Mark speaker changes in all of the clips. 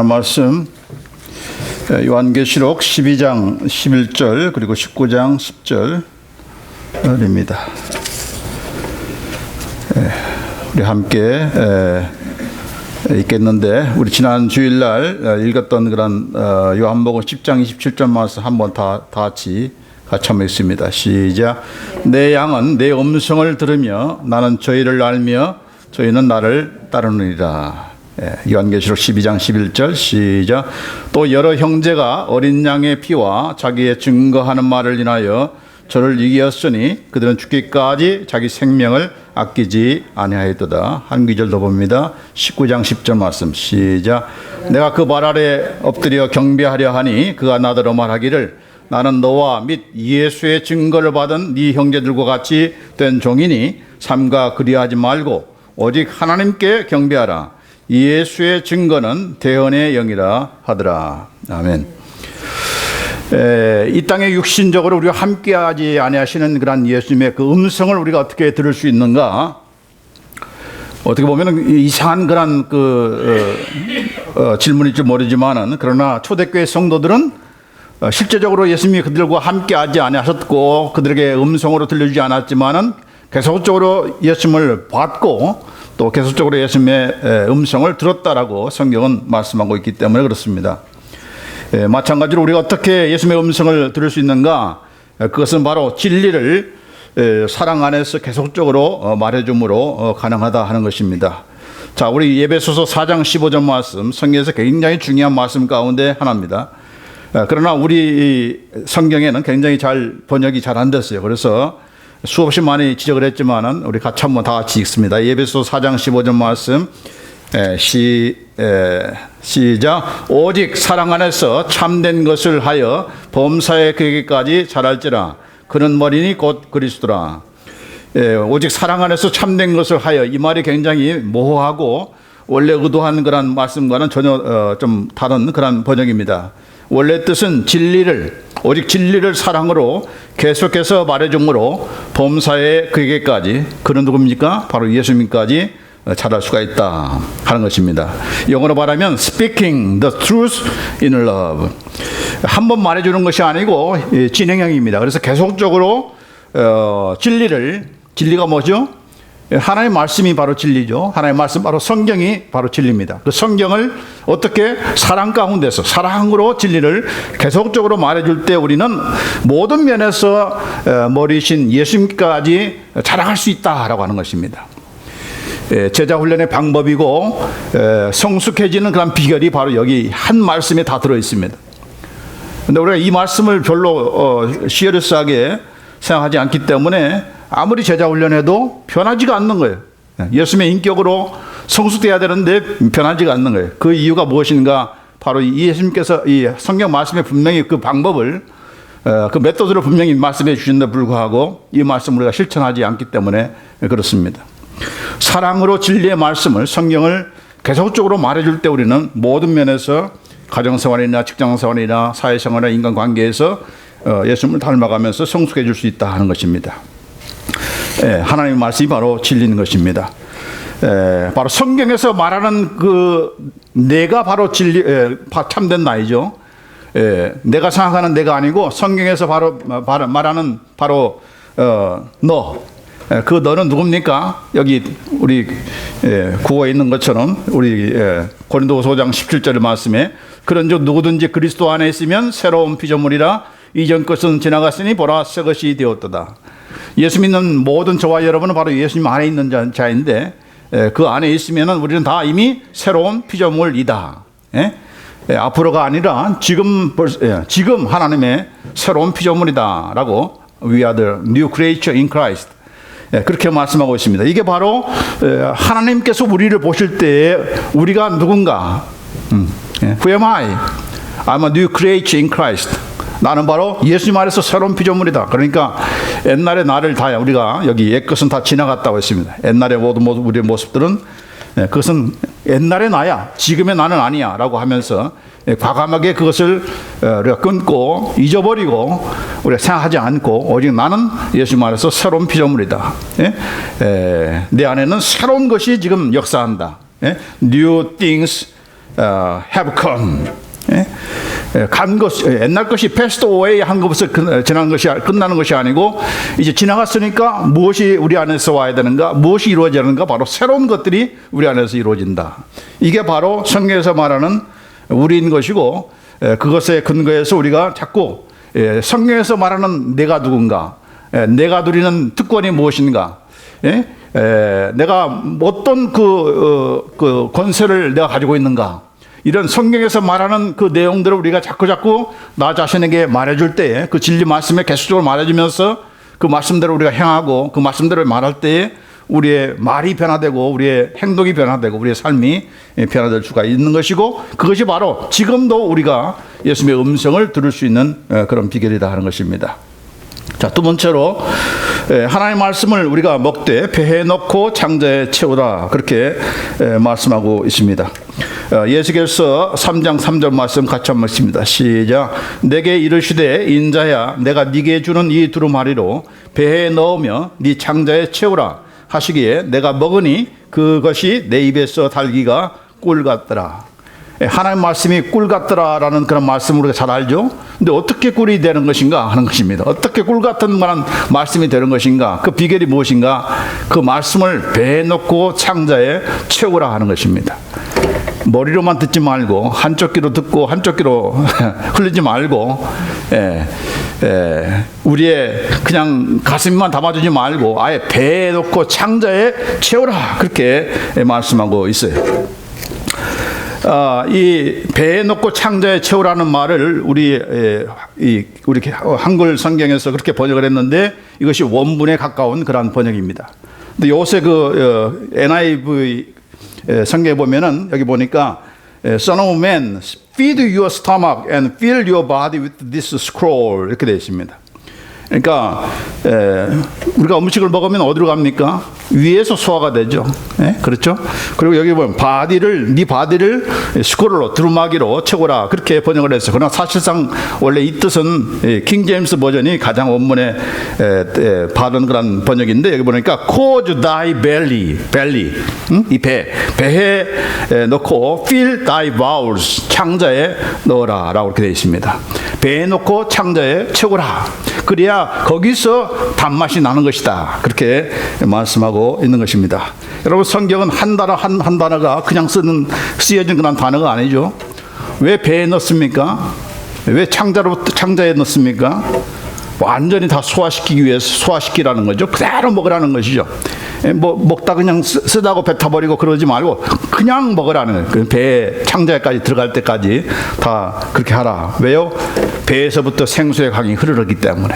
Speaker 1: 말씀 요한계시록 12장 11절 그리고 19장 10절입니다. 우리 함께 읽겠는데 우리 지난 주일날 읽었던 그런 요한복음 10장 27절 말씀 한번 다 같이 한번 읽습니다. 시작. 내 양은 내 음성을 들으며 나는 저희를 알며 저희는 나를 따르느니라. 요한계시록 12장 11절 시작. 또 여러 형제가 어린 양의 피와 자기의 증거하는 말을 인하여 저를 이기었으니 그들은 죽기까지 자기 생명을 아끼지 아니하였도다. 한 구절 더 봅니다. 19장 10절 말씀 시작. 내가 그 발 아래 엎드려 경배하려 하니 그가 나더러 말하기를 나는 너와 및 예수의 증거를 받은 네 형제들과 같이 된 종이니 삼가 그리하지 말고 오직 하나님께 경배하라. 예수의 증거는 대언의 영이라 하더라. 아멘. 이 땅에 육신적으로 우리가 함께하지 아니하시는 그런 예수님의 그 음성을 우리가 어떻게 들을 수 있는가? 어떻게 보면 이상한 그런 질문일지 모르지만은 그러나 초대교회 성도들은 실제적으로 예수님이 그들과 함께하지 아니하셨고 그들에게 음성으로 들려주지 않았지만은 계속적으로 예수님을 받고 또 계속적으로 예수님의 음성을 들었다라고 성경은 말씀하고 있기 때문에 그렇습니다. 마찬가지로 우리가 어떻게 예수님의 음성을 들을 수 있는가? 그것은 바로 진리를 사랑 안에서 계속적으로 말해줌으로 가능하다 하는 것입니다. 자, 우리 에베소서 4장 15절 말씀, 성경에서 굉장히 중요한 말씀 가운데 하나입니다. 그러나 우리 성경에는 굉장히 번역이 잘 안 됐어요. 그래서 수없이 많이 지적을 했지만은 우리 같이 한번 다 같이 읽습니다. 에베소 4장 15절 말씀 시작. 오직 사랑 안에서 참된 것을 하여 범사에 그에게까지 자랄지라. 그는 머리니 곧 그리스도라. 오직 사랑 안에서 참된 것을 하여, 이 말이 굉장히 모호하고 원래 의도한 그런 말씀과는 전혀 좀 다른 그런 번역입니다. 원래 뜻은 오직 진리를 사랑으로 계속해서 말해줌으로 범사에 그에게까지, 그는 누굽니까? 바로 예수님까지 자랄 수가 있다 하는 것입니다. 영어로 말하면 speaking the truth in love. 한번 말해주는 것이 아니고 진행형입니다. 그래서 계속적으로 진리가 뭐죠? 하나님의 말씀이 바로 진리죠. 하나님의 말씀, 바로 성경이 바로 진리입니다. 그 성경을 어떻게 사랑 가운데서 사랑으로 진리를 계속적으로 말해줄 때 우리는 모든 면에서 머리신 예수님까지 자랑할 수 있다라고 하는 것입니다. 제자 훈련의 방법이고 성숙해지는 그런 비결이 바로 여기 한 말씀에 다 들어 있습니다. 그런데 우리가 이 말씀을 별로 시리어스하게 생각하지 않기 때문에 아무리 제자 훈련해도 변하지가 않는 거예요. 예수님의 인격으로 성숙돼야 되는데 변하지가 않는 거예요. 그 이유가 무엇인가? 바로 예수님께서 이 성경 말씀에 분명히 그 방법을, 그 메소드를 분명히 말씀해 주신데 불구하고 이 말씀을 우리가 실천하지 않기 때문에 그렇습니다. 사랑으로 진리의 말씀을, 성경을 계속적으로 말해줄 때 우리는 모든 면에서 가정생활이나 직장생활이나 사회생활이나 인간관계에서 예수님을 닮아가면서 성숙해질 수 있다 하는 것입니다. 하나님의 말씀이 바로 진리인 것입니다. 바로 성경에서 말하는 그 내가 바로 진리, 참된 나이죠. 내가 생각하는 내가 아니고 성경에서 바로 말하는 바로 너. 그 너는 누굽니까? 여기 우리 구호에 있는 것처럼 우리 고린도후서 5장 17절 말씀에 그런즉 누구든지 그리스도 안에 있으면 새로운 피조물이라 이전 것은 지나갔으니 보라 새 것이 되었도다. 예수 믿는 모든 저와 여러분은 바로 예수님 안에 있는 자인데 그 안에 있으면 우리는 다 이미 새로운 피조물이다. 앞으로가 아니라 지금 하나님의 새로운 피조물이다라고 We are the new creature in Christ. 그렇게 말씀하고 있습니다. 이게 바로 하나님께서 우리를 보실 때 우리가 누군가? Who am I? I'm a new creature in Christ. 나는 바로 예수님 안에서 새로운 피조물이다. 그러니까 옛날의 나를 다 우리가 여기 옛것은 다 지나갔다고 했습니다. 옛날의 모든 우리의 모습들은 그것은 옛날의 나야, 지금의 나는 아니야 라고 하면서 과감하게 그것을 우리가 끊고 잊어버리고 우리가 생각하지 않고 오직 나는 예수님 안에서 새로운 피조물이다. 내 안에는 새로운 것이 지금 역사한다. New things have come. 간 것, 옛날 것이 패스트 오웨이 한 것을 지난 것이 끝나는 것이 아니고 이제 지나갔으니까 무엇이 우리 안에서 와야 되는가, 무엇이 이루어져야 하는가, 바로 새로운 것들이 우리 안에서 이루어진다. 이게 바로 성경에서 말하는 우리인 것이고, 그것에 근거해서 우리가 자꾸 성경에서 말하는 내가 누군가, 내가 누리는 특권이 무엇인가, 내가 어떤 그 권세를 내가 가지고 있는가, 이런 성경에서 말하는 그 내용들을 우리가 자꾸 나 자신에게 말해줄 때에, 그 진리 말씀에 계속적으로 말해주면서 그 말씀대로 우리가 행하고 그 말씀대로 말할 때에 우리의 말이 변화되고 우리의 행동이 변화되고 우리의 삶이 변화될 수가 있는 것이고, 그것이 바로 지금도 우리가 예수님의 음성을 들을 수 있는 그런 비결이다 하는 것입니다. 자, 두 번째로 하나님의 말씀을 우리가 먹되 배에 넣고 창자에 채우라, 그렇게 말씀하고 있습니다. 예수께서 3장 3절 말씀 같이 한번 읽습니다. 시작. 내게 이르시되 인자야 내가 네게 주는 이 두루마리로 배에 넣으며 네 창자에 채우라 하시기에 내가 먹으니 그것이 내 입에서 달기가 꿀 같더라. 하나님 말씀이 꿀 같더라라는 그런 말씀을 우리가 잘 알죠. 근데 어떻게 꿀이 되는 것인가 하는 것입니다. 어떻게 꿀 같은 만한 말씀이 되는 것인가, 그 비결이 무엇인가, 그 말씀을 배에 넣고 창자에 채우라 하는 것입니다. 머리로만 듣지 말고 한쪽 귀로 듣고 한쪽 귀로 흘리지 말고, 우리의 그냥 가슴만 담아주지 말고 아예 배에 넣고 창자에 채우라, 그렇게 말씀하고 있어요. 이 배에 넣고 창자에 채우라는 말을 우리 한글 성경에서 그렇게 번역을 했는데, 이것이 원문에 가까운 그러한 번역입니다. 근데 요새 그 NIV 성경에 보면은 여기 보니까 Son of man, feed your stomach and fill your body with this scroll, 이렇게 되어 있습니다. 그러니까 우리가 음식을 먹으면 어디로 갑니까? 위에서 소화가 되죠. 그렇죠? 그리고 여기 보면 네 바디를 스크롤로, 두루마기로 채우라, 그렇게 번역을 했어요. 그러나 사실상 원래 이 뜻은 킹 제임스 버전이 가장 원문에 바른 그런 번역인데, 여기 보니까 cause thy belly, 이 배에 넣고 fill thy bowels, 창자에 넣어라 라고 이렇게 되어 있습니다. 배에 넣고 창자에 채우라, 그래야 거기서 단맛이 나는 것이다, 그렇게 말씀하고 있는 것입니다. 여러분, 성경은 한 단어가 그냥 쓰여진 그런 단어가 아니죠. 왜 배에 넣습니까? 왜 창자에 넣습니까? 완전히 다 소화시키기 위해서 소화시키라는 거죠. 그대로 먹으라는 것이죠. 먹다 그냥 쓰다고 뱉어버리고 그러지 말고 그냥 먹으라는 거예요. 배 창자에까지 들어갈 때까지 다 그렇게 하라. 왜요? 배에서부터 생수의 강이 흐르기 때문에.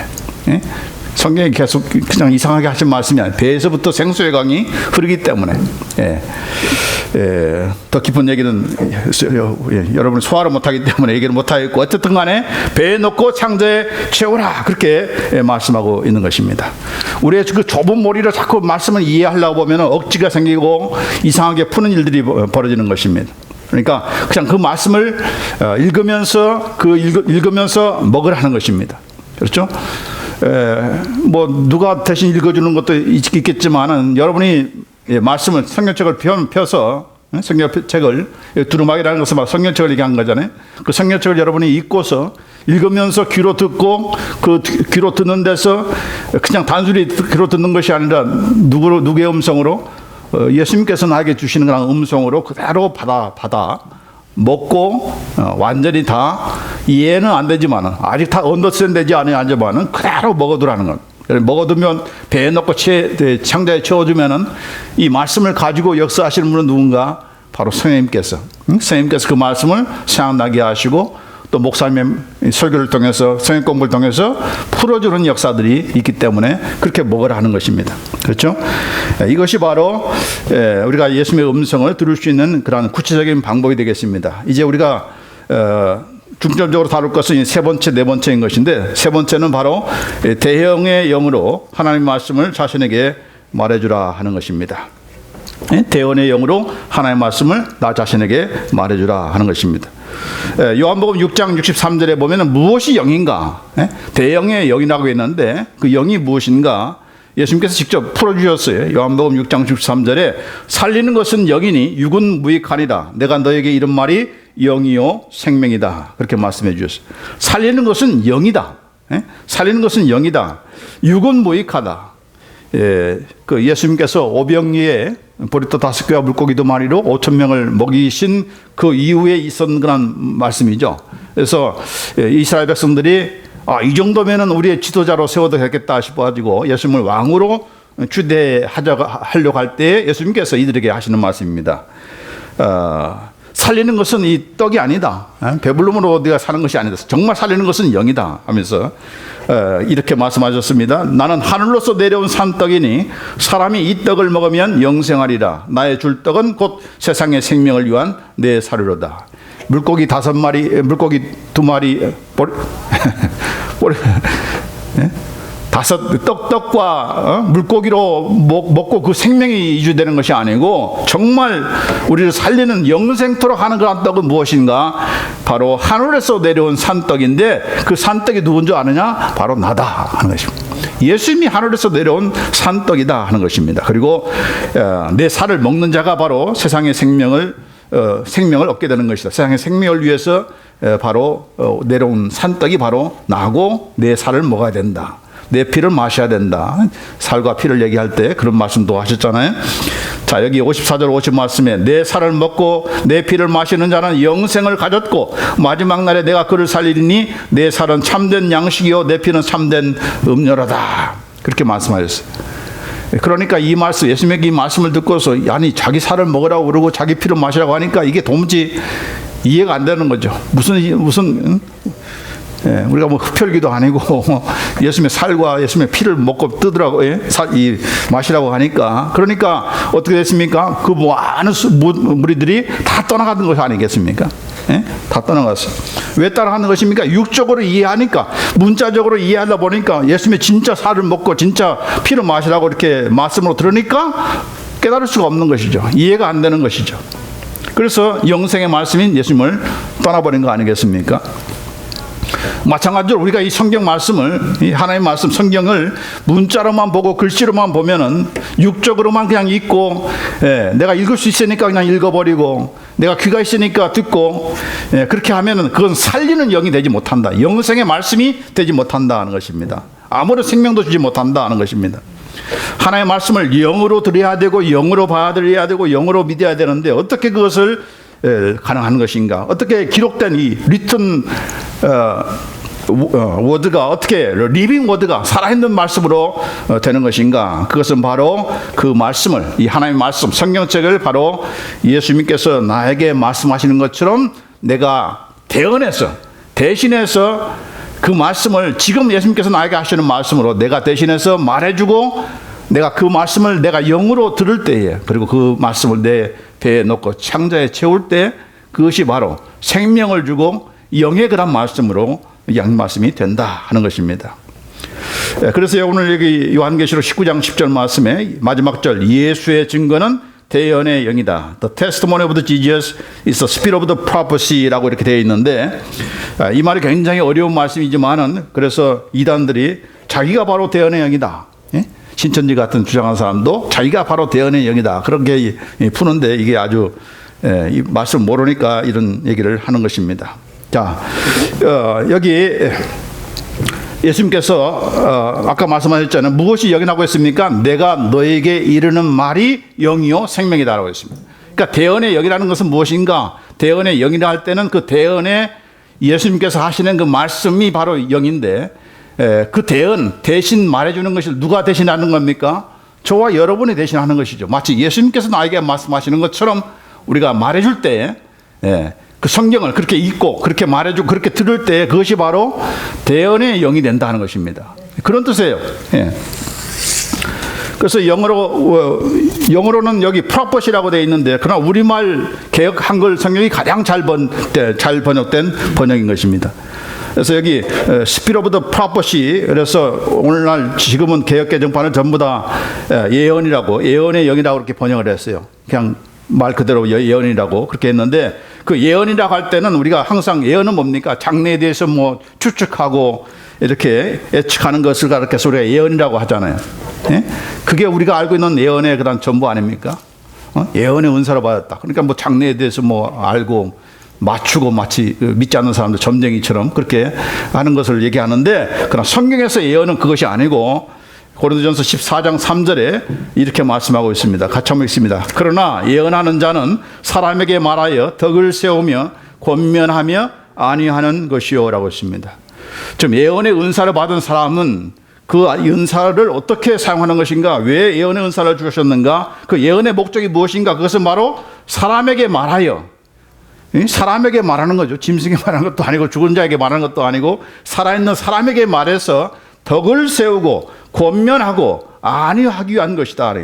Speaker 1: 성경이 계속 그냥 이상하게 하신 말씀이 아니에요. 배에서부터 생수의 강이 흐르기 때문에. 더 깊은 얘기는 여러분이 소화를 못하기 때문에 얘기를 못하겠고, 어쨌든 간에 배에 넣고 창자에 채우라, 그렇게 말씀하고 있는 것입니다. 우리의 그 좁은 머리로 자꾸 말씀을 이해하려고 보면 억지가 생기고 이상하게 푸는 일들이 벌어지는 것입니다. 그러니까 그냥 그 말씀을 읽으면서 먹으라는 것입니다. 그렇죠? 뭐 누가 대신 읽어주는 것도 있겠지만은, 여러분이 말씀을 성경책을 펴서, 성경책을 두루마기라는 것은 막 성경책을 얘기한 거잖아요. 그 성경책을 여러분이 읽고서 읽으면서 귀로 듣고, 그 귀로 듣는 데서 그냥 단순히 귀로 듣는 것이 아니라 누구의 음성으로, 예수님께서 나에게 주시는 그런 음성으로 그대로 받아 먹고, 완전히 다 이해는 안 되지만은, 아직 다 언더스탠드 되지 않지만은 그대로 먹어두라는 것. 먹어두면 배에 넣고 창자에 채워주면은 이 말씀을 가지고 역사하시는 분은 누군가? 바로 성령님께서 그 말씀을 생각나게 하시고, 또 목사님의 설교를 통해서, 성경 공부를 통해서 풀어주는 역사들이 있기 때문에 그렇게 먹으라 하는 것입니다. 그렇죠? 이것이 바로 우리가 예수님의 음성을 들을 수 있는 그런 구체적인 방법이 되겠습니다. 이제 우리가 중점적으로 다룰 것은 세 번째, 네 번째인 것인데, 세 번째는 바로 대형의 영으로 하나님의 말씀을 자신에게 말해주라 하는 것입니다. 대언의 영으로 하나님의 말씀을 나 자신에게 말해주라 하는 것입니다. 요한복음 6장 63절에 보면 무엇이 영인가? 대영의 영이라고 했는데 그 영이 무엇인가? 예수님께서 직접 풀어주셨어요. 요한복음 6장 13절에 살리는 것은 영이니 육은 무익하니라. 내가 너에게 이런 말이 영이요 생명이다. 그렇게 말씀해 주셨어요. 살리는 것은 영이다. 살리는 것은 영이다. 육은 무익하다. 그 예수님께서 오병이에 보리떡 5개와 물고기 2마리로 5,000명을 먹이신 그 이후에 있었던 그런 말씀이죠. 그래서 이스라엘 백성들이 이 정도면은 우리의 지도자로 세워도 되겠다 싶어가지고 예수님을 왕으로 추대하려고 할 때 예수님께서 이들에게 하시는 말씀입니다. 살리는 것은 이 떡이 아니다. 배불름으로 네가 사는 것이 아니다. 정말 살리는 것은 영이다 하면서 이렇게 말씀하셨습니다. 나는 하늘로서 내려온 산떡이니 사람이 이 떡을 먹으면 영생하리라. 나의 줄 떡은 곧 세상의 생명을 위한 내 사료로다. 물고기 5마리, 물고기 2마리, 떡과 물고기로 먹고 그 생명이 이주되는 것이 아니고 정말 우리를 살리는 영생토록 하는 그런 떡은 무엇인가? 바로 하늘에서 내려온 산떡인데 그 산떡이 누군 줄 아느냐? 바로 나다 하는 것입니다. 예수님이 하늘에서 내려온 산떡이다 하는 것입니다. 그리고 내 살을 먹는 자가 바로 세상의 생명을 얻게 되는 것이다. 세상의 생명을 위해서 바로 내려온 산떡이 바로 나고 내 살을 먹어야 된다. 내 피를 마셔야 된다. 살과 피를 얘기할 때 그런 말씀도 하셨잖아요. 자, 여기 54절 50 말씀에 내 살을 먹고 내 피를 마시는 자는 영생을 가졌고 마지막 날에 내가 그를 살리리니 내 살은 참된 양식이요 내 피는 참된 음료로다. 그렇게 말씀하셨어요. 그러니까 이 말씀, 예수님의 이 말씀을 듣고서 아니 자기 살을 먹으라고 그러고 자기 피를 마시라고 하니까 이게 도무지 이해가 안 되는 거죠. 무슨 우리가 뭐 흡혈귀도 아니고 예수님의 살과 예수님의 피를 먹고 뜨더라고 마시라고 하니까 그러니까 어떻게 됐습니까? 그 많은 무리들이 다 떠나가는 것이 아니겠습니까? 다 떠나갔어. 왜 따라가는 것입니까? 육적으로 이해하니까 문자적으로 이해하다 보니까 예수님의 진짜 살을 먹고 진짜 피를 마시라고 이렇게 말씀으로 들으니까 깨달을 수가 없는 것이죠. 이해가 안 되는 것이죠. 그래서 영생의 말씀인 예수님을 떠나버린 거 아니겠습니까? 마찬가지로 우리가 이 성경 말씀을, 이 하나님의 말씀 성경을 문자로만 보고 글씨로만 보면은 육적으로만 그냥 읽고 내가 읽을 수 있으니까 그냥 읽어버리고 내가 귀가 있으니까 듣고 그렇게 하면은 그건 살리는 영이 되지 못한다. 영생의 말씀이 되지 못한다 하는 것입니다. 아무런 생명도 주지 못한다 하는 것입니다. 하나님의 말씀을 영으로 들어야 되고 영으로 받아들여야 되고 영으로 믿어야 되는데 어떻게 그것을 가능한 것인가? 어떻게 기록된 이 리튼 워드가 어떻게 리빙 워드가 살아있는 말씀으로 되는 것인가? 그것은 바로 그 말씀을 이 하나님의 말씀 성경책을 바로 예수님께서 나에게 말씀하시는 것처럼 내가 대신해서 그 말씀을 지금 예수님께서 나에게 하시는 말씀으로 내가 대신해서 말해주고 내가 그 말씀을 내가 영으로 들을 때에 그리고 그 말씀을 내 배에 넣고 창자에 채울 때 그것이 바로 생명을 주고 영의 그런 말씀으로 양 말씀이 된다 하는 것입니다. 그래서 오늘 여기 요한계시록 19장 10절 말씀에 마지막 절 예수의 증거는 대언의 영이다. The testimony of the Jesus is the spirit of the prophecy라고 이렇게 되어 있는데 이 말이 굉장히 어려운 말씀이지만은 그래서 이단들이 자기가 바로 대언의 영이다. 신천지 같은 주장한 사람도 자기가 바로 대언의 영이다. 그렇게 푸는데 이게 아주 이 말씀 모르니까 이런 얘기를 하는 것입니다. 자, 여기 예수님께서 아까 말씀하셨잖아요. 무엇이 영이라고 했습니까? 내가 너에게 이르는 말이 영이요 생명이다라고 했습니다. 그러니까 대언의 영이라는 것은 무엇인가? 대언의 영이라 할 때는 그 대언에 예수님께서 하시는 그 말씀이 바로 영인데 그 대신 말해주는 것이 누가 대신하는 겁니까? 저와 여러분이 대신하는 것이죠. 마치 예수님께서 나에게 말씀하시는 것처럼 우리가 말해줄 때 그 성경을 그렇게 읽고 그렇게 말해주고 그렇게 들을 때 그것이 바로 대언의 영이 된다는 것입니다. 그런 뜻이에요. 그래서 영어로는 여기 prophet이라고 되어 있는데 그러나 우리말 개역 한글 성경이 가장 잘 번역된 번역인 것입니다. 그래서 여기 Spirit of the Prophecy 그래서 오늘날 지금은 개역 개정판은 전부 다 예언의 영이라고 그렇게 번역을 했어요. 그냥 말 그대로 예언이라고 그렇게 했는데 그 예언이라고 할 때는 우리가 항상 예언은 뭡니까? 장래에 대해서 뭐 추측하고 이렇게 예측하는 것을 가르쳐서 우리가 예언이라고 하잖아요. 예? 그게 우리가 알고 있는 예언의 그다음 전부 아닙니까? 예언의 은사를 받았다. 그러니까 뭐 장래에 대해서 뭐 알고 맞추고 마치 믿지 않는 사람들 점쟁이처럼 그렇게 하는 것을 얘기하는데, 그러나 성경에서 예언은 그것이 아니고 고린도전서 14장 3절에 이렇게 말씀하고 있습니다. 같이 한번 읽습니다. 그러나 예언하는 자는 사람에게 말하여 덕을 세우며 권면하며 안위하는 것이요 라고 했습니다. 좀 예언의 은사를 받은 사람은 그 은사를 어떻게 사용하는 것인가, 왜 예언의 은사를 주셨는가, 그 예언의 목적이 무엇인가, 그것은 바로 사람에게 말하여, 사람에게 말하는 거죠. 짐승에게 말하는 것도 아니고 죽은 자에게 말하는 것도 아니고 살아있는 사람에게 말해서 덕을 세우고 권면하고 안위하기 위한 것이다.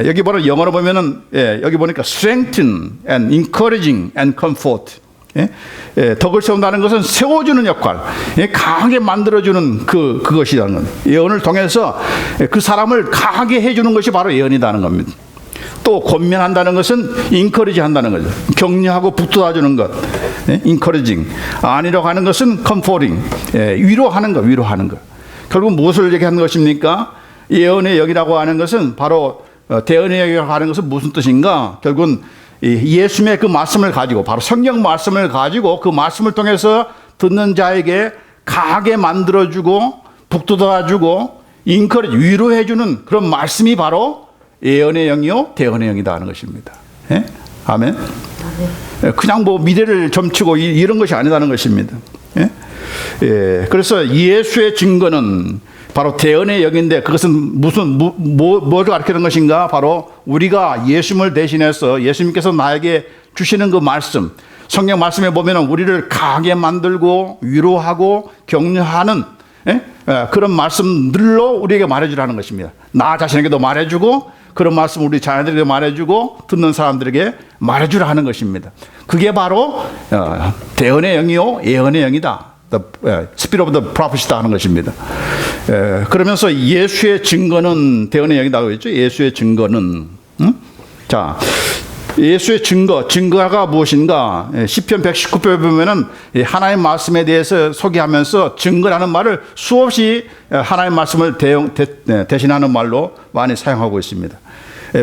Speaker 1: 여기 바로 영어로 보면은 여기 보니까 strengthen and encouraging and comfort. 덕을 세운다는 것은 세워주는 역할, 강하게 만들어주는 그것이라는 것. 예언을 통해서 그 사람을 강하게 해주는 것이 바로 예언이라는 겁니다. 또 권면한다는 것은 encourage 한다는 거죠. 격려하고 북돋아주는 것, encouraging. 안위라고 하는 것은 comforting, 위로하는 것, 위로하는 것. 결국 무엇을 얘기하는 것입니까? 예언의 영이라고 하는 것은 바로 대언의 영이라고 하는 것은 무슨 뜻인가? 결국은 예수님의 그 말씀을 가지고, 바로 성경 말씀을 가지고 그 말씀을 통해서 듣는 자에게 강하게 만들어주고 북돋아주고 인커리지, 위로해주는 그런 말씀이 바로 예언의 영이요 대언의 영이다 하는 것입니다. 예? 아멘. 그냥 뭐 미래를 점치고 이런 것이 아니라는 것입니다. 예? 예. 그래서 예수의 증거는 바로 대언의 영인데, 그것은 뭘 가르치는 것인가? 바로 우리가 예수님을 대신해서 예수님께서 나에게 주시는 그 말씀, 성경 말씀에 보면 우리를 강하게 만들고 위로하고 격려하는 그런 말씀들로 우리에게 말해주라는 것입니다. 나 자신에게도 말해주고 그런 말씀 우리 자녀들에게 말해주고 듣는 사람들에게 말해주라 하는 것입니다. 그게 바로 대언의 영이요 예언의 영이다. Spirit of the Prophet이다 하는 것입니다. 그러면서 예수의 증거는 대언의 영이라고 했죠. 예수의 증거는 자, 예수의 증거가 무엇인가? 시편 119편에 보면은 하나님의 말씀에 대해서 소개하면서 증거라는 말을 수없이 하나님의 말씀을 대신하는 말로 많이 사용하고 있습니다.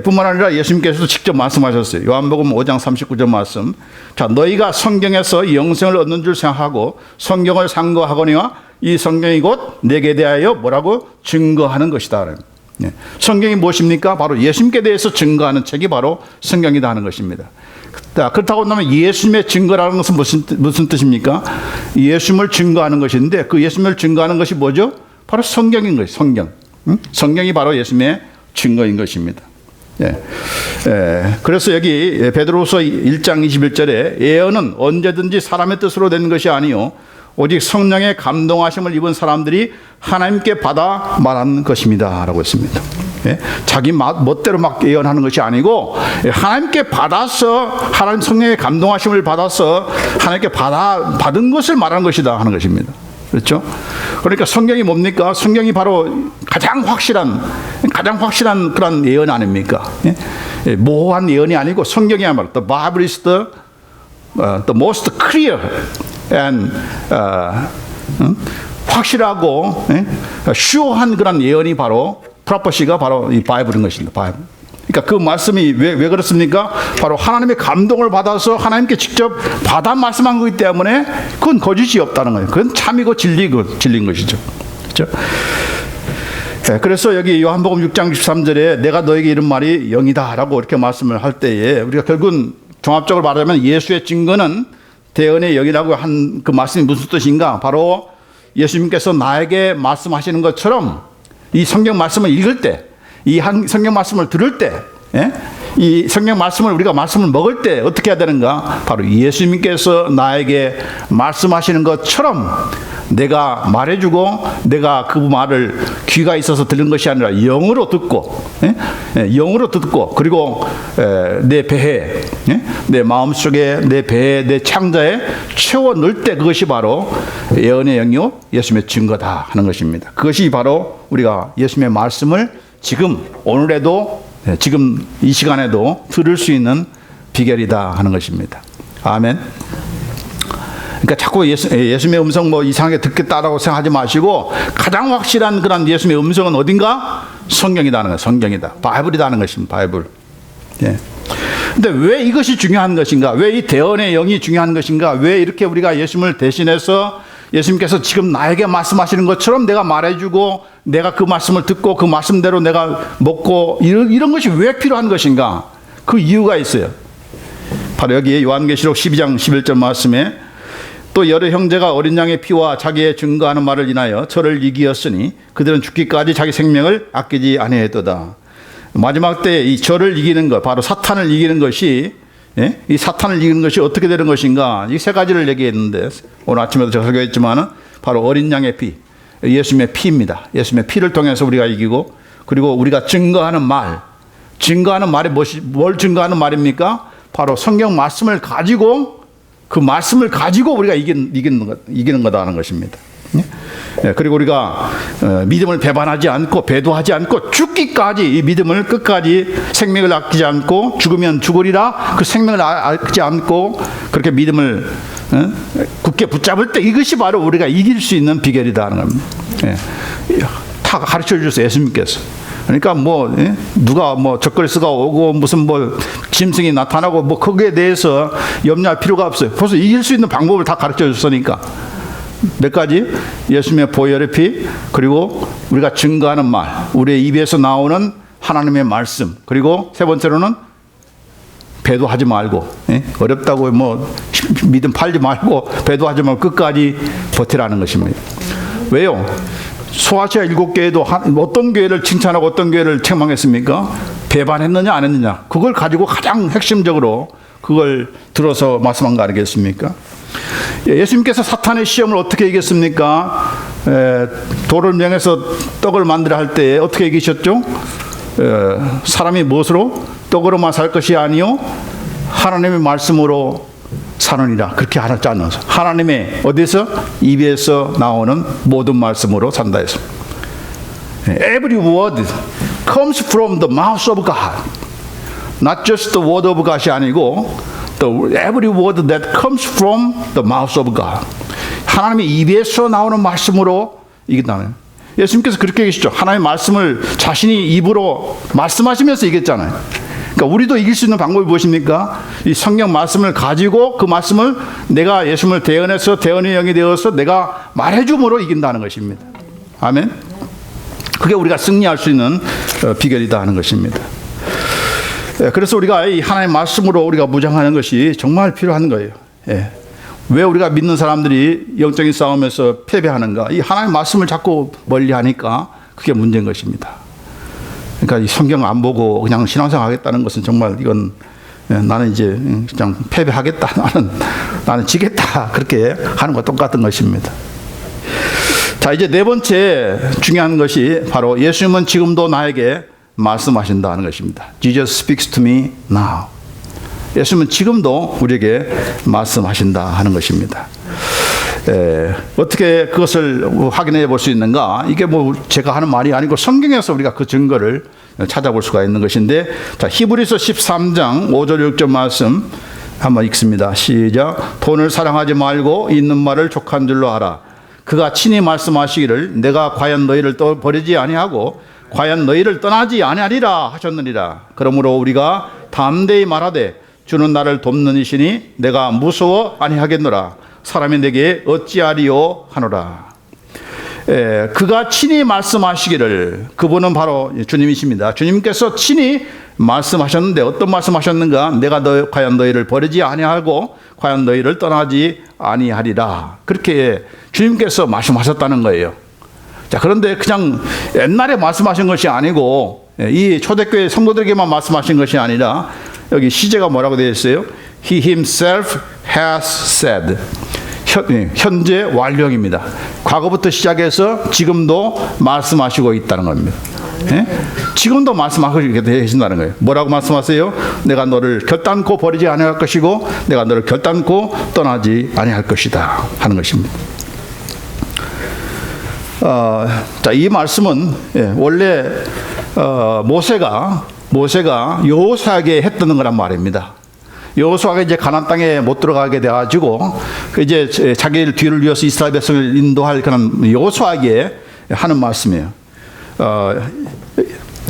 Speaker 1: 뿐만 아니라 예수님께서도 직접 말씀하셨어요. 요한복음 5장 39절 말씀. 자, 너희가 성경에서 영생을 얻는 줄 생각하고 성경을 상고하거니와 이 성경이 곧 내게 대하여 뭐라고 증거하는 것이다. 성경이 무엇입니까? 바로 예수님께 대해서 증거하는 책이 바로 성경이다 하는 것입니다. 그렇다고 한다면 예수님의 증거라는 것은 무슨 뜻입니까? 예수님을 증거하는 것인데, 그 예수님을 증거하는 것이 뭐죠? 바로 성경인 것이죠. 성경. 성경이 바로 예수님의 증거인 것입니다. 그래서 여기 베드로후서 1장 21절에 예언은 언제든지 사람의 뜻으로 된 것이 아니요 오직 성령의 감동하심을 입은 사람들이 하나님께 받아 말하는 것입니다 라고 했습니다. 자기 멋대로 막 예언하는 것이 아니고 하나님께 받아서, 하나님 성령의 감동하심을 받아서 하나님께 받은 것을 말하는 것이다 하는 것입니다. 그렇죠? 그러니까 성경이 뭡니까? 성경이 바로 가장 확실한 그런 예언 아닙니까? 모호한 예언이 아니고 성경이야말로 The Bible is the most clear and 확실하고 sure한 그런 예언이 바로 프로퍼시가 바로 이 바이블인 것입니다. 바이블. 그러니까 그 말씀이 왜 그렇습니까? 바로 하나님의 감동을 받아서 하나님께 직접 받아 말씀한 거기 때문에 그건 거짓이 없다는 거예요. 그건 참이고 진리인 것이죠. 그렇죠? 그래서 여기 요한복음 6장 13절에 내가 너에게 이런 말이 영이다라고 이렇게 말씀을 할 때에 우리가 결국은 종합적으로 말하자면 예수의 증거는 대언의 영이라고 한 그 말씀이 무슨 뜻인가? 바로 예수님께서 나에게 말씀하시는 것처럼 이 성경 말씀을 읽을 때, 이 성경 말씀을 들을 때, 이 성경 말씀을 우리가 말씀을 먹을 때 어떻게 해야 되는가? 바로 예수님께서 나에게 말씀하시는 것처럼 내가 말해주고 내가 그 말을 귀가 있어서 들은 것이 아니라 영으로 듣고 그리고 내 배에, 내 마음속에, 내 배에, 내 창자에 채워 넣을 때 그것이 바로 예언의 영이요 예수님의 증거다 하는 것입니다. 그것이 바로 우리가 예수님의 말씀을 지금 오늘에도 지금 이 시간에도 들을 수 있는 비결이다 하는 것입니다. 아멘. 그러니까 자꾸 예수님의 음성 뭐 이상하게 듣겠다라고 생각하지 마시고 가장 확실한 그런 예수님의 음성은 어딘가? 성경이라는 거예요. 성경이다. 바이블이라는 것입니다. 바이블. 예. 근데 왜 이것이 중요한 것인가? 왜 이 대언의 영이 중요한 것인가? 왜 이렇게 우리가 예수님을 대신해서 예수님께서 지금 나에게 말씀하시는 것처럼 내가 말해주고 내가 그 말씀을 듣고 그 말씀대로 내가 먹고 이런 것이 왜 필요한 것인가? 그 이유가 있어요. 바로 여기에 요한계시록 12장 11절 말씀에 또 여러 형제가 어린 양의 피와 자기의 증거하는 말을 인하여 저를 이기었으니 그들은 죽기까지 자기 생명을 아끼지 아니하였도다. 마지막 때 이 저를 이기는 것, 바로 사탄을 이기는 것이, 예? 이 사탄을 이기는 것이 어떻게 되는 것인가? 이 세 가지를 얘기했는데 오늘 아침에도 제가 설교했지만은 바로 어린 양의 피, 예수님의 피입니다. 예수님의 피를 통해서 우리가 이기고, 그리고 우리가 증거하는 말, 증거하는 말이 뭘 증거하는 말입니까? 바로 성경 말씀을 가지고 그 말씀을 가지고 우리가 이기는 거다라는 것입니다. 예, 그리고 우리가 믿음을 배반하지 않고 배도하지 않고 죽기까지 이 믿음을 끝까지 생명을 아끼지 않고 죽으면 죽으리라 그 생명을 아끼지 않고 그렇게 믿음을 굳게 붙잡을 때 이것이 바로 우리가 이길 수 있는 비결이다는 겁니다. 예, 다 가르쳐 주셨어요. 예수님께서. 그러니까 뭐 누가 뭐 적그리스가 오고 무슨 뭐 짐승이 나타나고 뭐 거기에 대해서 염려할 필요가 없어요. 벌써 이길 수 있는 방법을 다 가르쳐 줬으니까. 몇 가지? 예수님의 보혈의 피, 그리고 우리가 증거하는 말, 우리의 입에서 나오는 하나님의 말씀, 그리고 세 번째로는 배도하지 말고, 어렵다고 뭐 믿음 팔지 말고 배도하지 말고 끝까지 버티라는 것입니다. 왜요? 소아시아 7교회도 어떤 교회를 칭찬하고 어떤 교회를 책망했습니까? 배반했느냐 안 했느냐, 그걸 가지고 가장 핵심적으로 그걸 들어서 말씀한 거 아니겠습니까? 예수님께서 사탄의 시험을 어떻게 이겼습니까? 돌을 명해서 떡을 만들어 할 때 어떻게 이기셨죠? 사람이 무엇으로? 떡으로만 살 것이 아니요 하나님의 말씀으로 사느니라. 그렇게 하지 않아서 하나님의 어디서? 입에서 나오는 모든 말씀으로 산다 했습니다. Every word comes from the mouth of God. Not just the word of God이 아니고 every word that comes from the mouth of God. 하나님의 입에서 나오는 말씀으로 이긴다는. 예수님께서 그렇게 얘기하시죠. 하나님의 말씀을 자신이 입으로 말씀하시면서 이겼잖아요. 그러니까 우리도 이길 수 있는 방법이 무엇입니까? 이 성경 말씀을 가지고 그 말씀을 내가 예수님을 대언해서 대언의 영이 되어서 내가 말해줌으로 이긴다는 것입니다. 아멘. 그게 우리가 승리할 수 있는 비결이다 하는 것입니다. 그래서 우리가 이 하나님의 말씀으로 우리가 무장하는 것이 정말 필요한 거예요. 예. 왜 우리가 믿는 사람들이 영적인 싸움에서 패배하는가? 이 하나님의 말씀을 자꾸 멀리하니까 그게 문제인 것입니다. 그러니까 이 성경 안 보고 그냥 신앙생활 하겠다는 것은 정말 이건 나는 이제 그냥 패배하겠다, 나는 지겠다 그렇게 하는 것 똑같은 것입니다. 자, 이제 네 번째 중요한 것이 바로 예수님은 지금도 나에게 말씀하신다는 것입니다. Jesus speaks to me now. 예수님은 지금도 우리에게 말씀하신다 하는 것입니다. 어떻게 그것을 확인해 볼 수 있는가? 이게 뭐 제가 하는 말이 아니고 성경에서 우리가 그 증거를 찾아볼 수가 있는 것인데, 자, 히브리서 13장 5절 6절 말씀 한번 읽습니다. 시작. 돈을 사랑하지 말고 있는 말을 족한 줄로 알아. 그가 친히 말씀하시기를 내가 과연 너희를 또 버리지 아니하고 과연 너희를 떠나지 아니하리라 하셨느니라. 그러므로 우리가 담대히 말하되 주는 나를 돕는 이시니 내가 무서워 아니하겠노라. 사람이 내게 어찌하리요 하노라. 그가 친히 말씀하시기를, 그분은 바로 주님이십니다. 주님께서 친히 말씀하셨는데 어떤 말씀하셨는가? 내가 과연 너희를 버리지 아니하고 과연 너희를 떠나지 아니하리라. 그렇게 주님께서 말씀하셨다는 거예요. 자, 그런데 그냥 옛날에 말씀하신 것이 아니고 이 초대교회 성도들에게만 말씀하신 것이 아니라 여기 시제가 뭐라고 되어 있어요? He himself has said. 현재 완료형입니다. 과거부터 시작해서 지금도 말씀하시고 있다는 겁니다. 예? 지금도 말씀하고 계신다는 거예요. 뭐라고 말씀하세요? 내가 너를 결단코 버리지 아니할 것이고 내가 너를 결단코 떠나지 아니할 것이다 하는 것입니다. 자, 이 말씀은 원래 모세가 여호수아에게 했던 거란 말입니다. 여호수아가 이제 가나안 땅에 못 들어가게 돼 가지고 이제 자기를 뒤를 이어서 이스라엘 백성을 인도할 그런 여호수아에게 하는 말씀이에요.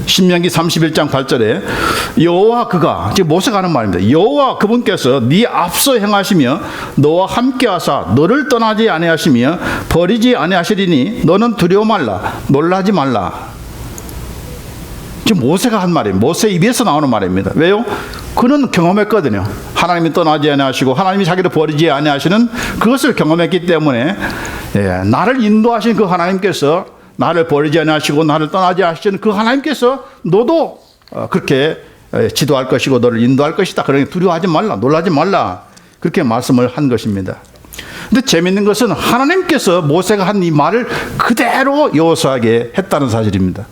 Speaker 1: 신명기 31장 8절에 여호와 그가, 지금 모세가 하는 말입니다. 여호와 그분께서 네 앞서 행하시며 너와 함께하사 너를 떠나지 아니하시며 버리지 아니하시리니 너는 두려워 말라, 놀라지 말라. 지금 모세가 한 말이에요. 모세 입에서 나오는 말입니다. 왜요? 그는 경험했거든요. 하나님이 떠나지 아니하시고 하나님이 자기를 버리지 아니하시는 그것을 경험했기 때문에 나를 인도하신 그 하나님께서 나를 버리지 아니하시고 나를 떠나지 하시는 그 하나님께서 너도 그렇게 지도할 것이고 너를 인도할 것이다. 그러니 두려워하지 말라, 놀라지 말라. 그렇게 말씀을 한 것입니다. 근데 재밌는 것은 하나님께서 모세가 한 이 말을 그대로 여호수아에게 했다는 사실입니다.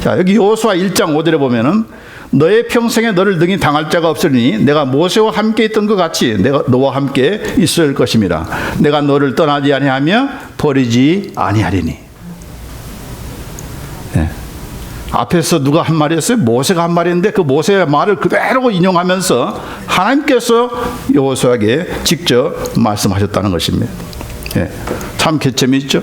Speaker 1: 자, 여기 여호수아 1장 5절에 보면은 너의 평생에 너를 능히 당할 자가 없으니 내가 모세와 함께 있던 것 같이 내가 너와 함께 있을 것임이라. 내가 너를 떠나지 아니하며 버리지 아니하리니. 앞에서 누가 한 말이었어요? 모세가 한 말이었는데 그 모세의 말을 그대로 인용하면서 하나님께서 여호수아에게 직접 말씀하셨다는 것입니다. 참 재미있죠?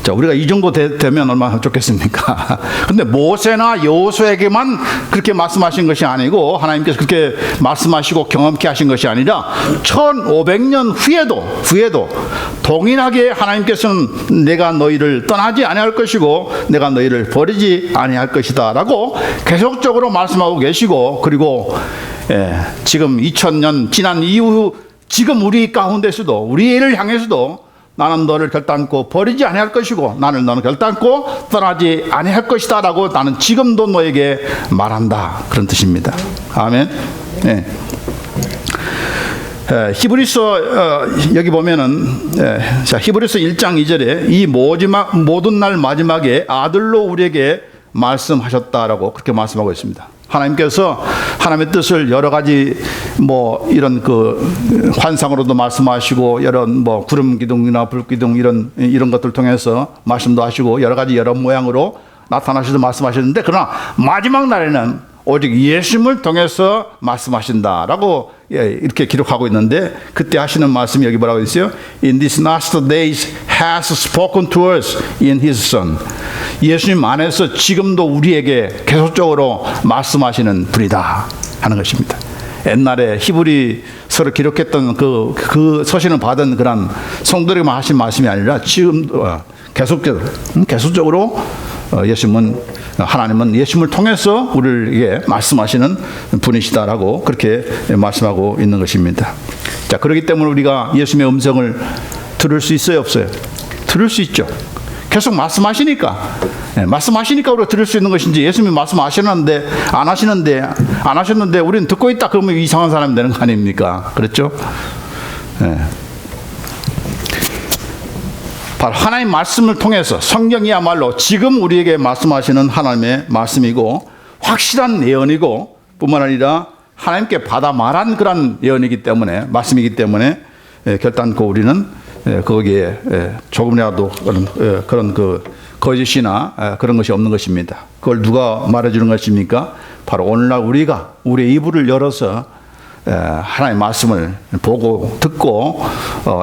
Speaker 1: 자, 우리가 이 정도 되면 얼마나 좋겠습니까? 근데 모세나 여호수아에게만 그렇게 말씀하신 것이 아니고 하나님께서 그렇게 말씀하시고 경험케 하신 것이 아니라 1500년 후에도 동일하게 하나님께서는 내가 너희를 떠나지 아니할 것이고 내가 너희를 버리지 아니할 것이다 라고 계속적으로 말씀하고 계시고, 그리고 지금 2000년 지난 이후 지금 우리 가운데서도 우리를 향해서도 나는 너를 결단코 버리지 아니할 것이고 나는 너는 결단코 떠나지 아니할 것이다 라고 나는 지금도 너에게 말한다, 그런 뜻입니다. 아멘. 히브리서 여기 보면은 자, 히브리서 1장 2절에 이 모든 날 마지막에 아들로 우리에게 말씀하셨다라고 그렇게 말씀하고 있습니다. 하나님께서 하나님의 뜻을 여러 가지 뭐 이런 그 환상으로도 말씀하시고 이런 뭐 구름 기둥이나 불 기둥 이런 것들 통해서 말씀도 하시고 여러 가지 여러 모양으로 나타나시도 말씀하셨는데, 그러나 마지막 날에는 오직 예수님을 통해서 말씀하신다라고 이렇게 기록하고 있는데, 그때 하시는 말씀이 여기 뭐라고 있어요? In these last days has spoken to us in his son. 예수님 안에서 지금도 우리에게 계속적으로 말씀하시는 분이다 하는 것입니다. 옛날에 히브리서를 기록했던 그 서신을 받은 그런 성도들에게만 하신 말씀이 아니라 지금도 계속적으로 하나님은 예수님을 통해서 우리에게 말씀하시는 분이시다라고 그렇게 말씀하고 있는 것입니다. 자, 그렇기 때문에 우리가 예수님의 음성을 들을 수 있어요, 없어요? 들을 수 있죠. 계속 말씀하시니까 우리가 들을 수 있는 것인지, 예수님이 말씀하셨는데 안 하셨는데 우리는 듣고 있다 그러면 이상한 사람이 되는 거 아닙니까? 그렇죠? 바로 하나님의 말씀을 통해서, 성경이야말로 지금 우리에게 말씀하시는 하나님의 말씀이고 확실한 예언이고 뿐만 아니라 하나님께 받아 말한 그런 예언이기 때문에, 말씀이기 때문에 결단코 우리는 거기에 조금이라도 그런 그 거짓이나 그런 것이 없는 것입니다. 그걸 누가 말해주는 것입니까? 바로 오늘날 우리가 우리의 이불을 열어서 하나님의 말씀을 보고 듣고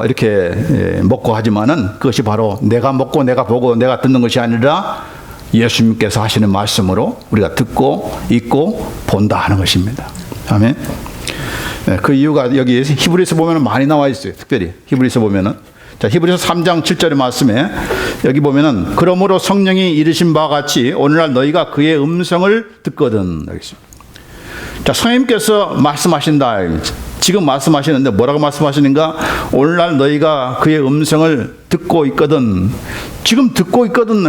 Speaker 1: 이렇게 먹고 하지만은 그것이 바로 내가 먹고 내가 보고 내가 듣는 것이 아니라 예수님께서 하시는 말씀으로 우리가 듣고 읽고 본다 하는 것입니다. 아멘. 그 이유가 여기 히브리서 보면은 많이 나와 있어요. 특별히 히브리서 보면은, 자, 히브리서 3장 7절의 말씀에 여기 보면은 그러므로 성령이 이르신 바와 같이 오늘날 너희가 그의 음성을 듣거든. 여기 있습니다. 자, 성령님께서 말씀하신다. 지금 말씀하시는데 뭐라고 말씀하시는가? 오늘날 너희가 그의 음성을 듣고 있거든. 지금 듣고 있거든.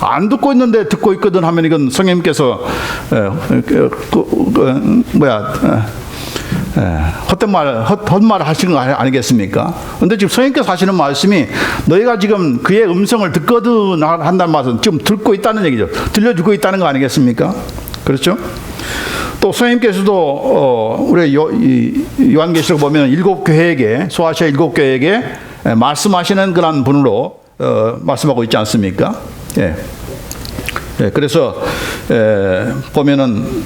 Speaker 1: 안 듣고 있는데 듣고 있거든 하면 이건 성령님께서 헛말 하시는 거 아니겠습니까? 근데 지금 성령께서 하시는 말씀이 너희가 지금 그의 음성을 듣거든 한다는 말은 지금 듣고 있다는 얘기죠. 들려주고 있다는 거 아니겠습니까? 그렇죠? 또 성령님께서도 우리 요한계시록 보면 7교회에게, 소아시아 7교회에게 말씀하시는 그런 분으로 말씀하고 있지 않습니까? 그래서 보면은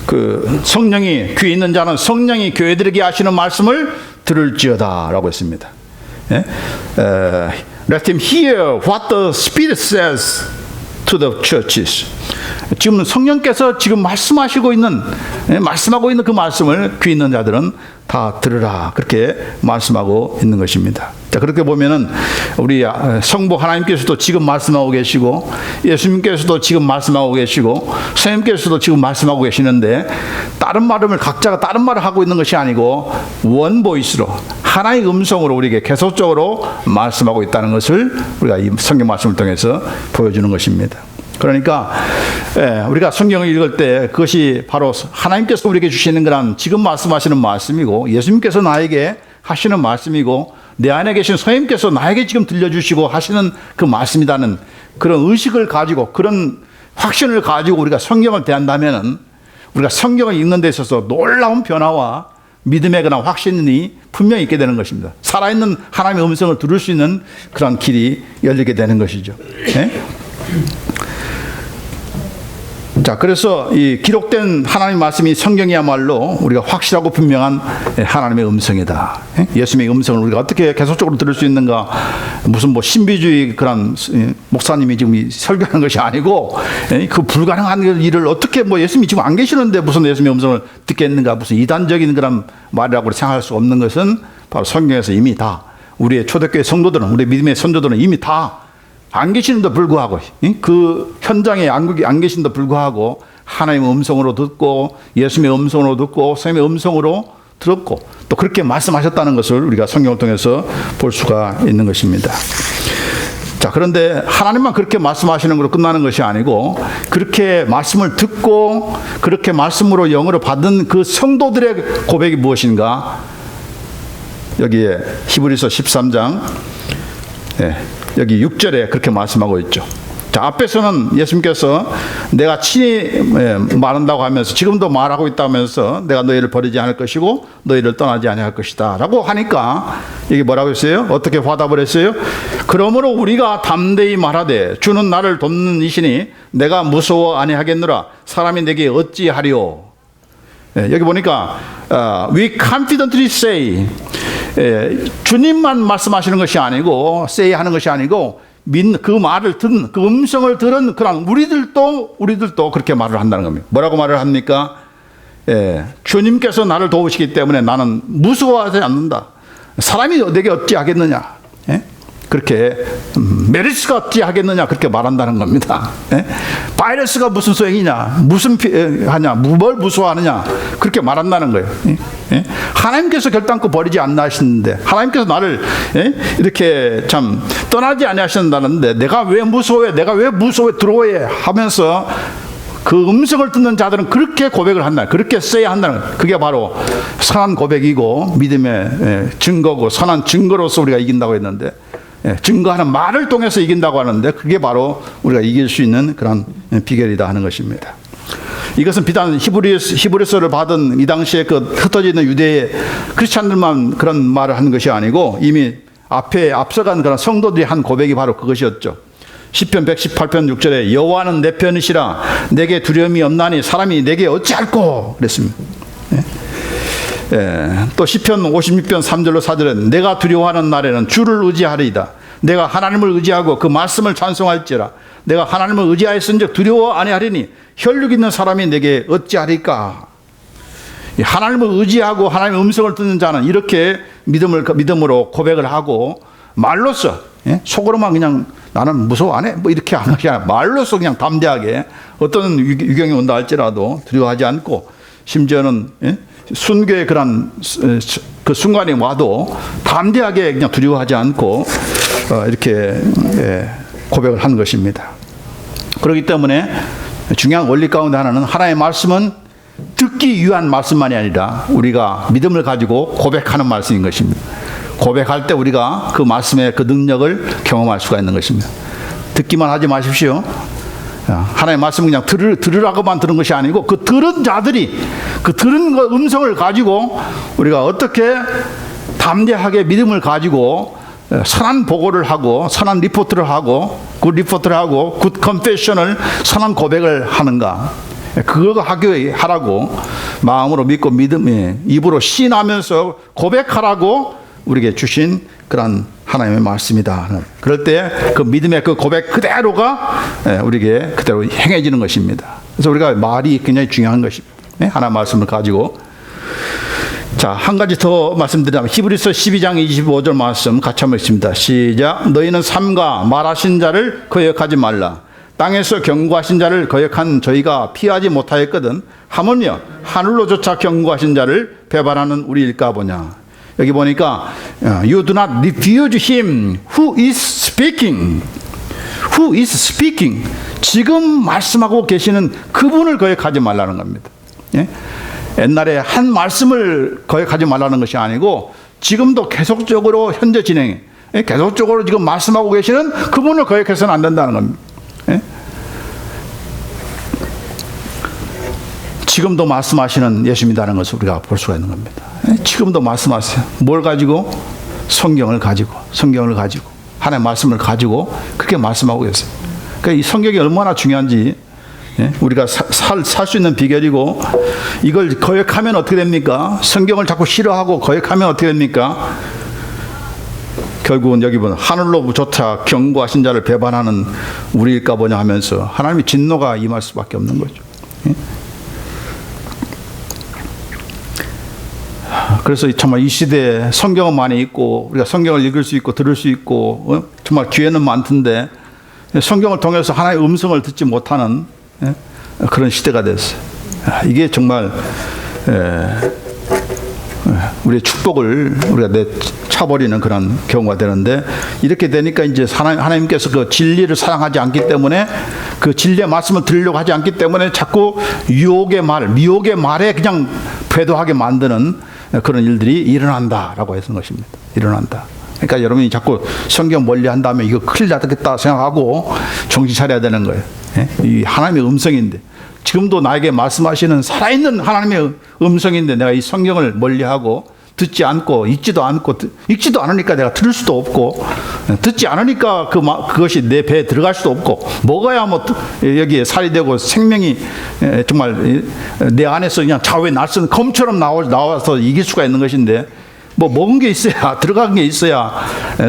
Speaker 1: 그 성령이 귀 있는 자는 성령이 교회들에게 하시는 말씀을 들을지어다라고 했습니다. 예? Let him hear what the Spirit says to the churches. 지금 성령께서 지금 말씀하시고 있는, 말씀하고 있는 그 말씀을 귀 있는 자들은 다 들으라, 그렇게 말씀하고 있는 것입니다. 자, 그렇게 보면은 우리 성부 하나님께서도 지금 말씀하고 계시고, 예수님께서도 지금 말씀하고 계시고, 선생님께서도 지금 말씀하고 계시는데, 다른 말을 각자가 다른 말을 하고 있는 것이 아니고 원 보이스로 하나의 음성으로 우리에게 계속적으로 말씀하고 있다는 것을 우리가 이 성경 말씀을 통해서 보여주는 것입니다. 그러니까 우리가 성경을 읽을 때 그것이 바로 하나님께서 우리에게 주시는 그런 지금 말씀하시는 말씀이고, 예수님께서 나에게 하시는 말씀이고, 내 안에 계신 선생님께서 나에게 지금 들려주시고 하시는 그 말씀이라는 그런 의식을 가지고, 그런 확신을 가지고 우리가 성경을 대한다면은 우리가 성경을 읽는 데 있어서 놀라운 변화와 믿음의 그런 확신이 분명히 있게 되는 것입니다. 살아있는 하나님의 음성을 들을 수 있는 그런 길이 열리게 되는 것이죠. 네? 자, 그래서 이 기록된 하나님의 말씀이 성경이야말로 우리가 확실하고 분명한 하나님의 음성이다. 예수님의 음성을 우리가 어떻게 계속적으로 들을 수 있는가? 무슨 뭐 신비주의 그런 목사님이 지금 설교하는 것이 아니고, 그 불가능한 일을 어떻게, 뭐 예수님이 지금 안 계시는데 무슨 예수님의 음성을 듣겠는가? 무슨 이단적인 그런 말이라고 생각할 수 없는 것은 바로 성경에서 이미 다, 우리의 초대교회 성도들은, 우리 믿음의 선조들은 이미 다 안 계시는데도 불구하고, 그 현장에 안 계신데도 불구하고 하나님의 음성으로 듣고, 예수님의 음성으로 듣고, 선생님의 음성으로 들었고, 또 그렇게 말씀하셨다는 것을 우리가 성경을 통해서 볼 수가 있는 것입니다. 자, 그런데 하나님만 그렇게 말씀하시는 것으로 끝나는 것이 아니고, 그렇게 말씀을 듣고 그렇게 말씀으로 영으로 받은 그 성도들의 고백이 무엇인가? 여기에 히브리서 13장 여기 6절에 그렇게 말씀하고 있죠. 자, 앞에서는 예수님께서 내가 친히 말한다고 하면서, 지금도 말하고 있다면서 내가 너희를 버리지 않을 것이고 너희를 떠나지 아니할 것이다 라고 하니까, 이게 뭐라고 했어요? 어떻게 화답을 했어요? 그러므로 우리가 담대히 말하되 주는 나를 돕는 이시니 내가 무서워 아니하겠노라. 사람이 내게 어찌하리요? 여기 보니까 we confidently say, 주님만 말씀하시는 것이 아니고, say 하는 것이 아니고, 그 말을 듣는, 그 음성을 들은 그런 우리들도 그렇게 말을 한다는 겁니다. 뭐라고 말을 합니까? 주님께서 나를 도우시기 때문에 나는 무서워하지 않는다. 사람이 내게 어찌하겠느냐? 그렇게 메르스가 어찌하겠느냐? 그렇게 말한다는 겁니다. 바이러스가 무슨 소용이냐? 무슨 하냐? 뭘 무서워하느냐? 그렇게 말한다는 거예요. 하나님께서 결단코 버리지 않나 하시는데, 하나님께서 나를 이렇게 참 떠나지 아니하신다는데 내가 왜 무서워해? 내가 왜 무서워해? 두려워해? 하면서 그 음성을 듣는 자들은 그렇게 고백을 한다. 그렇게 써야 한다는 거예요. 그게 바로 선한 고백이고 믿음의 증거고, 선한 증거로서 우리가 이긴다고 했는데, 증거하는 말을 통해서 이긴다고 하는데, 그게 바로 우리가 이길 수 있는 그런 비결이다 하는 것입니다. 이것은 비단 히브리서를 받은 이 당시에 그 흩어져 있는 유대의 크리스찬들만 그런 말을 하는 것이 아니고, 이미 앞서간 그런 성도들이 한 고백이 바로 그것이었죠. 시편 118편 6절에 여호와는 내 편이시라 내게 두려움이 없나니 사람이 내게 어찌할꼬 그랬습니다. 또 시편 56편 3절로 4절에 내가 두려워하는 날에는 주를 의지하리이다. 내가 하나님을 의지하고 그 말씀을 찬송할지라. 내가 하나님을 의지하였은즉 두려워 아니하리니 혈육 있는 사람이 내게 어찌하리까. 하나님을 의지하고 하나님의 음성을 듣는 자는 이렇게 믿음으로 고백을 하고, 말로써, 속으로만 그냥 나는 무서워 안 해 뭐 이렇게 하는 것이 아니라 말로써 그냥 담대하게 어떤 유경이 온다 할지라도 두려워하지 않고, 심지어는 순교의 그런 그 순간이 와도 담대하게 그냥 두려워하지 않고 이렇게 고백을 하는 것입니다. 그렇기 때문에 중요한 원리 가운데 하나는, 하나님의 말씀은 듣기 위한 말씀만이 아니라 우리가 믿음을 가지고 고백하는 말씀인 것입니다. 고백할 때 우리가 그 말씀의 그 능력을 경험할 수가 있는 것입니다. 듣기만 하지 마십시오. 하나님의 말씀은 그냥 들으라고만 들은 것이 아니고, 그 들은 자들이 그 들은 음성을 가지고 우리가 어떻게 담대하게 믿음을 가지고 선한 보고를 하고, 선한 리포트를 하고, 굿 리포트를 하고, 굿 컨페셔널, 선한 고백을 하는가. 그거 하라고 마음으로 믿고 믿음에 입으로 시인하면서 고백하라고 우리에게 주신 그런 하나님의 말씀이다. 그럴 때 그 믿음의 그 고백 그대로가 우리에게 그대로 행해지는 것입니다. 그래서 우리가 말이 굉장히 중요한 것입니다. 하나님의 말씀을 가지고. 자, 한 가지 더 말씀드리자면 히브리서 12장 25절 말씀 같이 한번 읽습니다. 시작. 너희는 삼가 말하신 자를 거역하지 말라. 땅에서 경고하신 자를 거역한 저희가 피하지 못하였거든 하물며 하늘로조차 경고하신 자를 배반하는 우리일까 보냐. 여기 보니까 You do not refuse him who is speaking. Who is speaking. 지금 말씀하고 계시는 그분을 거역하지 말라는 겁니다. 예? 옛날에 한 말씀을 거역하지 말라는 것이 아니고 지금도 계속적으로 현재 진행해 계속적으로 지금 말씀하고 계시는 그분을 거역해서는 안 된다는 겁니다. 예? 지금도 말씀하시는 예수님이라는 것을 우리가 볼 수가 있는 겁니다. 예? 지금도 말씀하세요. 뭘 가지고? 성경을 가지고 하나님의 말씀을 가지고 그렇게 말씀하고 계세요. 그러니까 이 성경이 얼마나 중요한지 우리가 살 수 있는 비결이고, 이걸 거역하면 어떻게 됩니까? 성경을 자꾸 싫어하고 거역하면 어떻게 됩니까? 결국은 여기 보면 하늘로부터 경고하신 자를 배반하는 우리일까 보냐 하면서 하나님의 진노가 임할 수밖에 없는 거죠. 그래서 정말 이 시대에 성경은 많이 있고 우리가 성경을 읽을 수 있고 들을 수 있고 정말 기회는 많던데 성경을 통해서 하나님의 음성을 듣지 못하는 그런 시대가 됐어요. 이게 정말 우리의 축복을 우리가 내차버리는 그런 경우가 되는데, 이렇게 되니까 이제 하나님께서 그 진리를 사랑하지 않기 때문에, 그 진리의 말씀을 들으려고 하지 않기 때문에 자꾸 유혹의 말, 미혹의 말에 그냥 배도하게 만드는 그런 일들이 일어난다라고 했던 것입니다. 일어난다. 그러니까 여러분이 자꾸 성경 멀리 한다면 이거 큰일 나겠다 생각하고 정신 차려야 되는 거예요. 이 하나님의 음성인데, 지금도 나에게 말씀하시는 살아있는 하나님의 음성인데 내가 이 성경을 멀리하고 듣지 않고 읽지도 않으니까 내가 들을 수도 없고, 듣지 않으니까 그것이 내 배에 들어갈 수도 없고, 먹어야 뭐 여기에 살이 되고 생명이 정말 내 안에서 그냥 좌우에 날선 검처럼 나와서 이길 수가 있는 것인데, 뭐 먹은 게 있어야, 들어간 게 있어야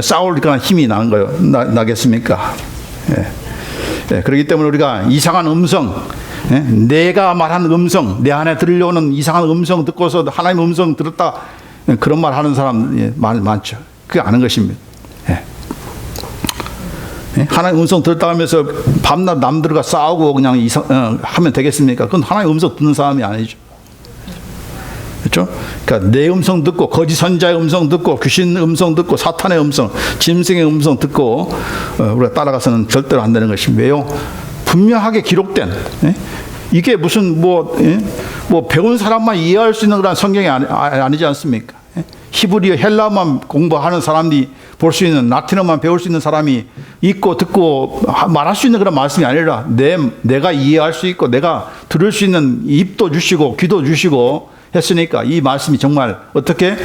Speaker 1: 싸울 그런 힘이 나겠습니까? 그렇기 때문에 우리가 이상한 음성, 내가 말하는 음성, 내 안에 들려오는 이상한 음성 듣고서 하나님의 음성 들었다, 그런 말 하는 사람 많죠. 그게 아는 것입니다. 하나님의 음성 들었다 하면서 밤낮 남들과 싸우고 그냥 하면 되겠습니까? 그건 하나님의 음성 듣는 사람이 아니죠. 그렇죠? 그러니까 내 음성 듣고, 거짓 선자의 음성 듣고, 귀신 음성 듣고, 사탄의 음성, 짐승의 음성 듣고 우리가 따라가서는 절대로 안 되는 것입니다. 왜요? 분명하게 기록된, 이게 무슨 뭐 배운 사람만 이해할 수 있는 그런 성경이 아니지 않습니까? 히브리어, 헬라어만 공부하는 사람이 볼 수 있는, 라틴어만 배울 수 있는 사람이 있고 듣고 말할 수 있는 그런 말씀이 아니라 내가 이해할 수 있고 내가 들을 수 있는 입도 주시고 귀도 주시고 했으니까 이 말씀이 정말 어떻게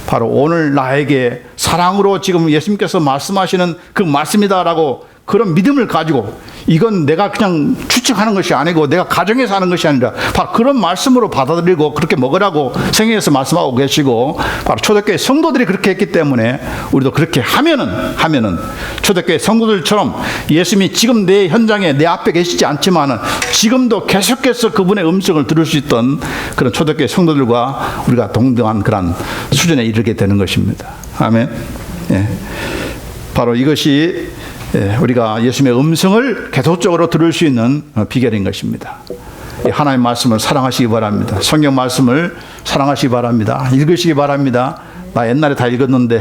Speaker 1: 바로 오늘 나에게 사랑으로 지금 예수님께서 말씀하시는 그 말씀이다라고 그런 믿음을 가지고, 이건 내가 그냥 추측하는 것이 아니고 내가 가정에서 하는 것이 아니라 바로 그런 말씀으로 받아들이고 그렇게 먹으라고 성경에서 말씀하고 계시고, 바로 초대교회 성도들이 그렇게 했기 때문에 우리도 그렇게 하면은 초대교회 성도들처럼 예수님이 지금 내 현장에 내 앞에 계시지 않지만은 지금도 계속해서 그분의 음성을 들을 수 있던 그런 초대교회 성도들과 우리가 동등한 그런 수준에 이르게 되는 것입니다. 아멘. 바로 이것이 우리가 예수님의 음성을 계속적으로 들을 수 있는 비결인 것입니다. 하나님의 말씀을 사랑하시기 바랍니다. 성경 말씀을 사랑하시기 바랍니다. 읽으시기 바랍니다. 나 옛날에 다 읽었는데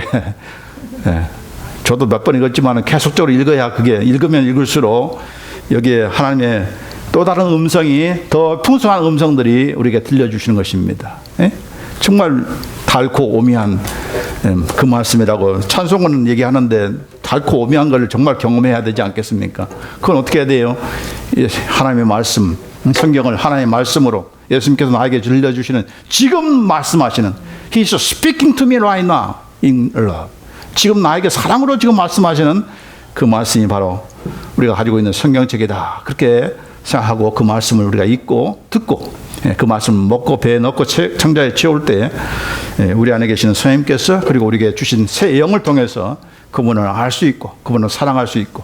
Speaker 1: 저도 몇 번 읽었지만 계속적으로 읽어야, 그게 읽으면 읽을수록 여기에 하나님의 또 다른 음성이, 더 풍성한 음성들이 우리에게 들려주시는 것입니다. 정말 달고 오미한 그 말씀이라고 찬송은 얘기하는데, 달고 오미한 걸 정말 경험해야 되지 않겠습니까? 그건 어떻게 해야 돼요? 하나님의 말씀, 성경을 하나님의 말씀으로 예수님께서 나에게 들려주시는, 지금 말씀하시는, He is speaking to me right now in love. 지금 나에게 사랑으로 지금 말씀하시는 그 말씀이 바로 우리가 가지고 있는 성경책이다. 그렇게 생각하고 그 말씀을 우리가 읽고 듣고 그 말씀을 먹고 배에 넣고 창자에 채울 때 우리 안에 계시는 성령님께서 그리고 우리에게 주신 새 영을 통해서 그분을 알 수 있고 그분을 사랑할 수 있고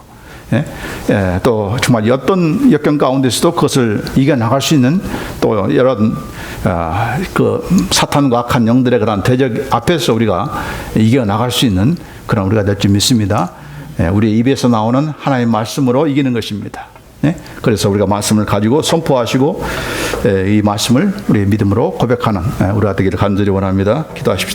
Speaker 1: 또 정말 어떤 역경 가운데서도 그것을 이겨나갈 수 있는 또 이런 그 사탄과 악한 영들의 그런 대적 앞에서 우리가 이겨나갈 수 있는 그런 우리가 될 줄 믿습니다. 우리 입에서 나오는 하나님의 말씀으로 이기는 것입니다. 그래서 우리가 말씀을 가지고 선포하시고 이 말씀을 우리의 믿음으로 고백하는 우리가 되기를 간절히 원합니다. 기도하십시다.